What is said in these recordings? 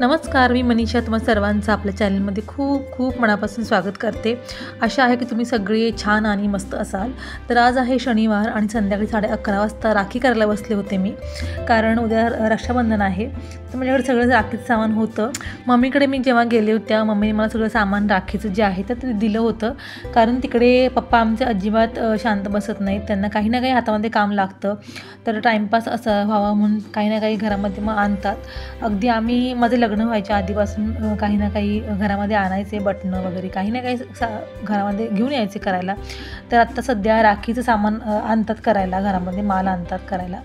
नमस्कार, मी मनीषा तुम्हा सर्वांचं आपल्या चॅनलमध्ये खूप खूप मनापासून स्वागत करते। आशा आहे की तुम्ही सगळे छान आणि मस्त असाल। तर आज आहे शनिवार आणि संध्याकाळी 11:30 वाजता राखी करायला बसले होते मी, कारण उद्या रक्षाबंधन आहे। तर माझ्याकडे सगळं राखीचं सामान होतं। मम्मीकडे मी जेव्हा गेले होते मम्मीने मला सगळं सामान राखीचं जे आहे ते दिलं होतं, कारण तिकडे पप्पा आमचे अजिबात शांत बसत नाहीत। त्यांना काही ना काही हातामध्ये काम लागतं, तर टाईमपास असा व्हावा म्हणून काही ना काही घरामध्ये मग आणतात। अगदी आम्ही माझं लग्न व्हायच्या आधीपासून काही ना काही घरामध्ये आणायचे, बटणं वगैरे काही ना काही घरामध्ये घेऊन यायचे करायला। तर आत्ता सध्या राखीचं सामान आणतात करायला, घरामध्ये माल आणतात करायला।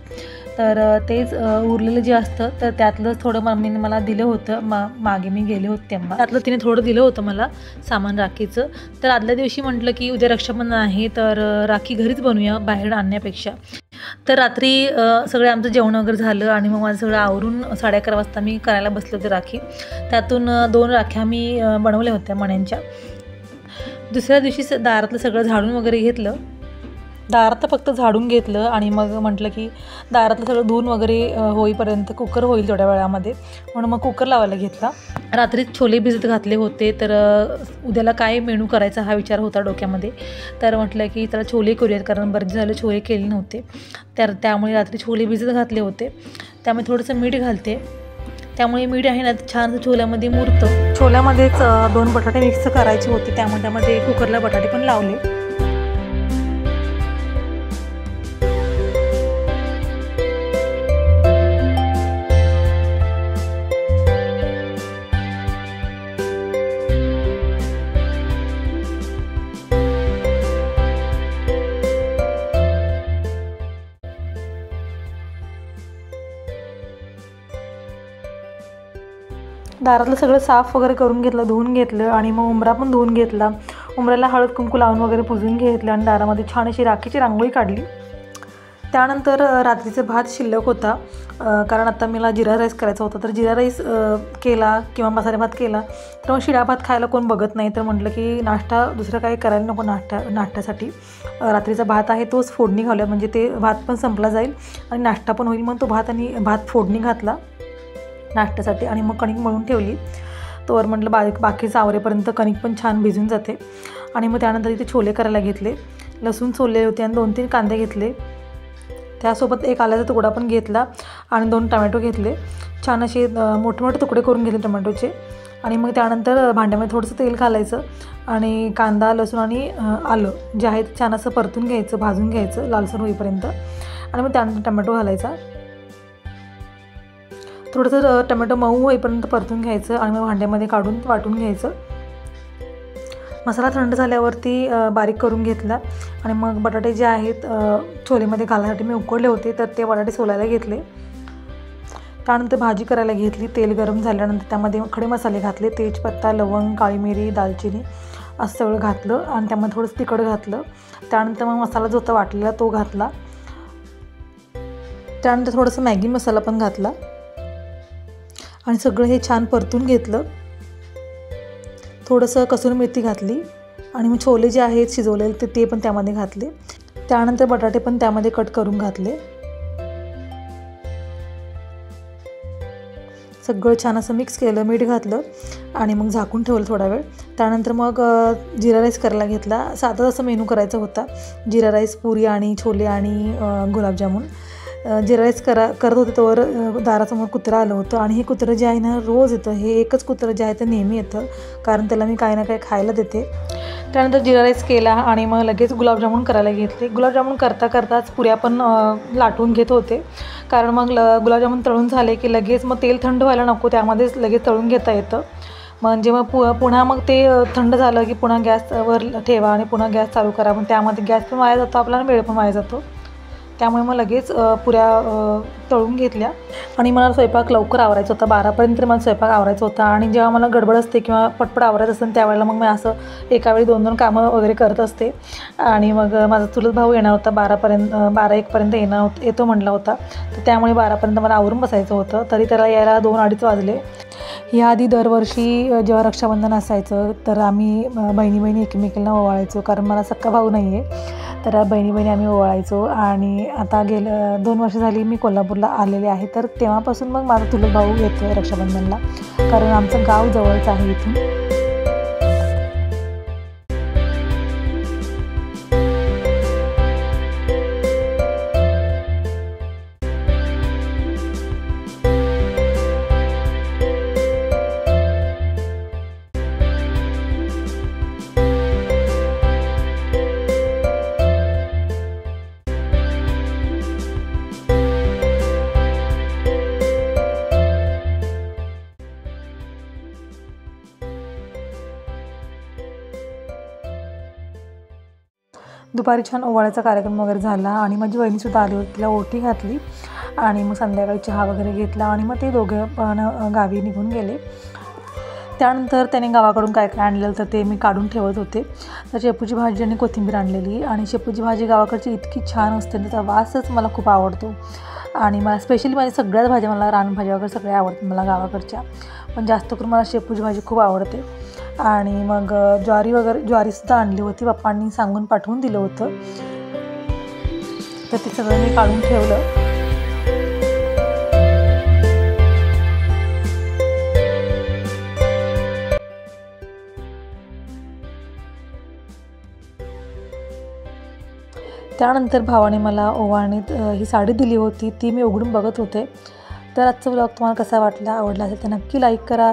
तर तेच उरलेलं जे असतं तर त्यातलंच थोडं मम्मीने मला दिलं होतं। मागे मी गेले होते तेव्हा त्यातलं तिने थोडं दिलं होतं मला सामान राखीचं। तर आदल्या दिवशी म्हटलं की उद्या रक्षाबंधन आहे, तर राखी घरीच बनवूया बाहेर आणण्यापेक्षा। तर रात्री सगळे आमचं जेवण वगैरे झालं आणि मग माझं सगळं आवरून 11:30 वाजता मी करायला बसले होते राखी। त्यातून 2 राख्या मी बनवल्या होत्या मण्यांच्या। दुसऱ्या दिवशी दारातलं सगळं झाडून वगैरे घेतलं, दारात फक्त झाडून घेतलं आणि मग म्हटलं की दारातलं सगळं धुवून वगैरे होईपर्यंत कुकर होईल थोड्या वेळामध्ये, म्हणून मग कुकर लावायला घेतला। रात्री छोले भिजत घातले होते, तर उद्याला काय मेनू करायचा हा विचार होता डोक्यामध्ये। तर म्हटलं की त्याला छोले करूयात, कारण बरेच झाले छोले केले नव्हते। तर त्यामुळे रात्री छोले भिजत घातले होते, त्यामुळे थोडंसं मीठ घालते। त्यामुळे मीठ आहे ना छान छोल्यामध्ये मुरतं। छोल्यामध्येच 2 बटाटे मिक्स करायचे होते, त्यामुळे त्यामध्ये कुकरला बटाटे पण लावले। दारातलं सगळं साफ वगैरे करून घेतलं, धुवून घेतलं आणि मग उंबरा पण धुवून घेतला। उंबऱ्याला हळद कुंकू लावून वगैरे पुसून घेतलं आणि दारामध्ये छान अशी राखीची रांगोळी काढली। त्यानंतर रात्रीचा भात शिल्लक होता, कारण आता मला जिरा राईस करायचा होता। तर जिरा राईस केला किंवा मसाले भात केला तर मग शिळा भात खायला कोण बघत नाही, तर म्हटलं की नाश्ता दुसरं काही करायला नको नाश्त्यासाठी। रात्रीचा भात आहे तोच फोडणी घालूया, म्हणजे ते भात पण संपला जाईल आणि नाश्ता पण होईल। मग तो भात फोडणी घातला नाश्त्यासाठी आणि मग कणिक मळून ठेवली। तोवर म्हटलं बाकीचं आवरेपर्यंत कणिक पण छान भिजून जाते। आणि मग त्यानंतर इथे छोले करायला घेतले, लसूण सोलले होते आणि 2-3 कांदे घेतले, त्यासोबत एक आल्याचा तुकडा पण घेतला आणि 2 टमॅटो घेतले। छान असे मोठे मोठे तुकडे करून घेतले टमॅटोचे। आणि मग त्यानंतर भांड्यामध्ये थोडंसं तेल घालायचं आणि कांदा, लसूण आणि आलं जे आहे ते छान असं परतून घ्यायचं, भाजून घ्यायचं लालसर होईपर्यंत। आणि मग त्यानंतर टमॅटो घालायचा, थोडंसं टमॅटो मऊ होईपर्यंत परतून घ्यायचं आणि मग भांड्यामध्ये काढून वाटून घ्यायचं। मसाला थंड झाल्यावरती बारीक करून घेतला आणि मग बटाटे जे आहेत छोलेमध्ये घालण्यासाठी मी उकडले होते, तर ते बटाटे सोलायला घेतले। त्यानंतर भाजी करायला घेतली। तेल गरम झाल्यानंतर त्यामध्ये खडे मसाले घातले, तेजपत्ता, लवंग, काळी मिरी, दालचिनी असं सगळं घातलं आणि त्यामध्ये थोडंसं तिखट घातलं। त्यानंतर मग मसाला जो होता वाटलेला तो घातला। त्यानंतर थोडंसं मॅगी मसाला पण घातला आणि सगळं हे छान परतून घेतलं। थोडंसं कसुरी मेथी घातली आणि मग छोले जे आहेत शिजवलेले ते पण त्यामध्ये घातले। त्यानंतर बटाटे पण त्यामध्ये कट करून घातले। सगळं छान असं मिक्स केलं, मीठ घातलं आणि मग झाकून ठेवलं थोडा वेळ। त्यानंतर मग जिरा राईस करायला घेतला। साधा असं मेनू करायचा होता, जिरा राईस, पुरी आणि छोले आणि गुलाबजामुन। जिरा राईस करत होते तोवर दारासमोर कुत्रं आलं होतं आणि हे कुत्रं जे आहे ना रोज येतं, हे एकच कुत्रं जे आहे ते नेहमी येतं, कारण त्याला मी काही ना काही खायला देते। त्यानंतर जिरा राईस केला आणि मग लगेच गुलाबजामुन करायला घेतले। गुलाबजामुन करताच पुऱ्या पण लाटून घेत होते, कारण मग गुलाबजामुन तळून झाले की लगेच मग तेल थंड व्हायला नको, त्यामध्येच लगेच तळून घेता येतं। म्हणजे मग पुन्हा मग ते थंड झालं की पुन्हा गॅसवर ठेवा आणि पुन्हा गॅस चालू करा, पण त्यामध्ये गॅस पण वाया जातो आपला, वेळ पण वाया जातो। त्यामुळे मग लगेच पुऱ्या तळून घेतल्या आणि मला स्वयंपाक लवकर आवरायचा होता, 12पर्यंत मला स्वयंपाक आवरायचा होता। आणि जेव्हा मला गडबड असते किंवा पटपट आवरायचं असतं त्यावेळेला मग मी असं एकावेळी 2-2 कामं वगैरे करत असते। आणि मग माझा चुलत भाऊ येणार होता 12-1पर्यंत येतो म्हटला होता, तर त्यामुळे 12पर्यंत मला आवरून बसायचं होतं, तरी त्याला यायला 2-2:30 वाजले। याआधी दरवर्षी जेव्हा रक्षाबंधन असायचं तर आम्ही बहिणी एकमेकींना ओवाळायचो, कारण मला सक्का भाऊ नाही आहे, तर बहिणी आम्ही ओवाळायचो आणि आणि आता गेलं 2 वर्ष झाली मी कोल्हापूरला आलेले आहे, तर तेव्हापासून मग माझा चुलत भाऊ येतो आहे रक्षाबंधनला, कारण आमचं गाव जवळच आहे इथून. दुपारी छान ओवाळ्याचा कार्यक्रम वगैरे झाला आणि माझी वहिनीसुद्धा आली होती, तिला ओटी घातली आणि मग संध्याकाळी चहा वगैरे घेतला आणि मग ते दोघं पण गावी निघून गेले. त्यानंतर त्याने गावाकडून काय काय आणलेलं तर ते मी काढून ठेवत होते. तर शेपूची भाजी आणि कोथिंबीर आणलेली, आणि शेपूची भाजी गावाकडची इतकी छान असते, त्याचा वासच मला खूप आवडतो. आणि मला स्पेशली माझ्या सगळ्याच भाज्या, मला रानभाज्या वगैरे सगळ्या आवडतात मला गावाकडच्या, पण जास्त करून मला शेपूची भाजी खूप आवडते. आणि मग ज्वारीसुद्धा आणली होती, पप्पांनी सांगून पाठवून दिलं होतं, तर ते सगळं मी काढून ठेवलं. त्यानंतर भावाने मला ओवाळणीत ही साडी दिली होती, ती मी उघडून बघत होते. तर आजचा व्लॉग तुम्हाला कसा वाटला, आवडला असेल तर नक्की लाईक करा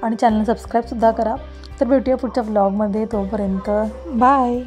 आणि चॅनल सबस्क्राईबसुद्धा करा. तर भेटूया पुढच्या व्लॉगमध्ये, तोपर्यंत बाय.